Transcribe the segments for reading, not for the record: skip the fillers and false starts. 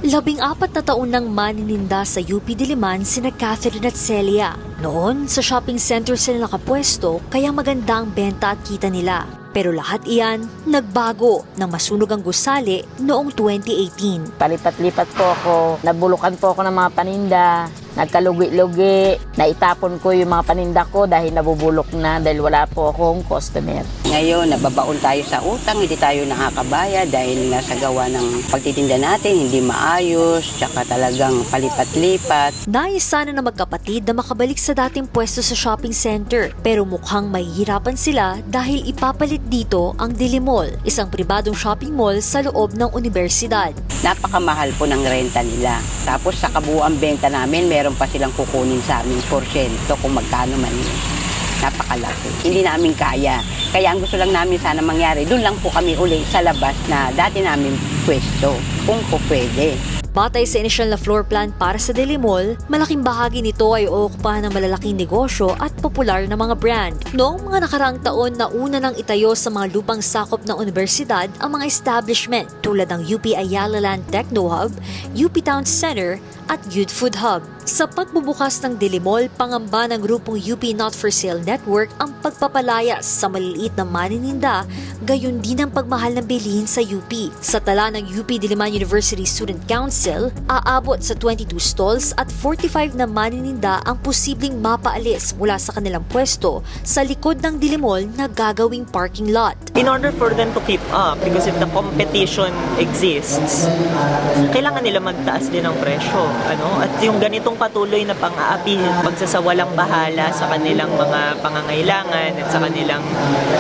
14 na taon nang manininda sa UP Diliman sina Catherine at Celia. Noon, sa shopping center sila nakapwesto kaya maganda ang benta at kita nila. Pero lahat iyan nagbago nang masunog ang gusali noong 2018. Palipat-lipat po ako, nabulukan po ako ng mga paninda, nagkalugi-lugi, naitapon ko yung mga paninda ko dahil nabubulok na dahil wala po akong customer. Ngayon, nababaon tayo sa utang, hindi tayo nakakabaya dahil nasa gawa ng pagtitinda natin, hindi maayos, tsaka talagang palipat-lipat. Nais sana na magkapatid na makabalik sa dating pwesto sa shopping center, pero mukhang mahihirapan sila dahil ipapalit dito ang Dilimall, isang pribadong shopping mall sa loob ng universidad. Napakamahal po ng renta nila. Tapos sa kabuuan benta namin, meron pa silang kukunin sa aming porsyento kung magkano man yun. Napakalaki. Hindi namin kaya. Kaya ang gusto lang namin sana mangyari, doon lang po kami uli sa labas na dati namin pwesto, kung po pwede. Batay sa inisyal na floor plan para sa Dilimall, malaking bahagi nito ay uukupahan ng malalaking negosyo at popular na mga brand. Noong mga nakaraang taon na una nang itayo sa mga lupang sakop ng universidad ang mga establishment tulad ng UP Ayala Land Techno Hub, UP Town Center at Youth Food Hub. Sa pagbubukas ng Dilimall, pangamba ng grupong UP Not For Sale Network ang pagpapalayas sa maliliit na manininda, gayon din ang pagmahal ng bilihin sa UP. Sa tala ng UP Diliman University Student Council, aabot sa 22 stalls at 45 na manininda ang posibleng mapaalis mula sa kanilang pwesto sa likod ng Dilimall na gagawing parking lot. In order for them to keep up, because if the competition exists, kailangan nila magtaas din ng presyo. At yung ganitong patuloy na pang-aapi, pagsasawalang bahala sa kanilang mga pangangailangan at sa kanilang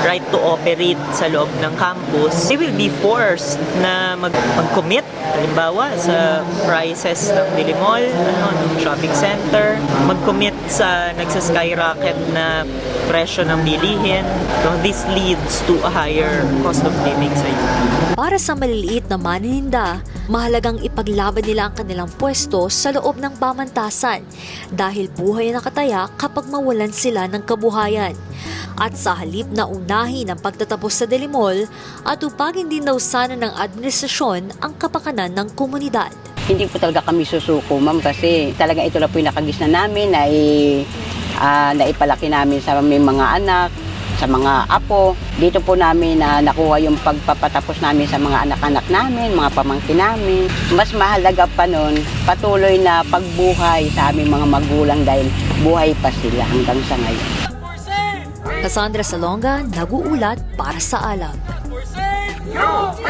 right to operate sa loob ng campus, they will be forced na mag-commit, halimbawa sa prices ng Dilimall, ng shopping center, mag-commit sa nagsaskyrocket na presyo ng bilihin. So this leads to a higher cost of living sa UP. Para sa maliliit na manininda, mahalagang ipaglaban nila ang kanilang pwesto sa loob ng pamantasan dahil buhay na nakataya kapag mawalan sila ng kabuhayan. At sa halip na unahin ang pagtatapos sa Dilimall, atupagin din daw sana ng administrasyon ang kapakanan ng komunidad. Hindi po talaga kami susuko, ma'am, kasi talaga ito na po yung nakagisna namin na naipalaki namin sa aming mga anak, sa mga apo. Dito po namin nakuha yung pagpapatapos namin sa mga anak-anak namin, mga pamangkin namin. Mas mahalaga pa nun, patuloy na pagbuhay sa aming mga magulang dahil buhay pa sila hanggang sa ngayon. Cassandra Salonga, nag-uulat para sa Alam. UP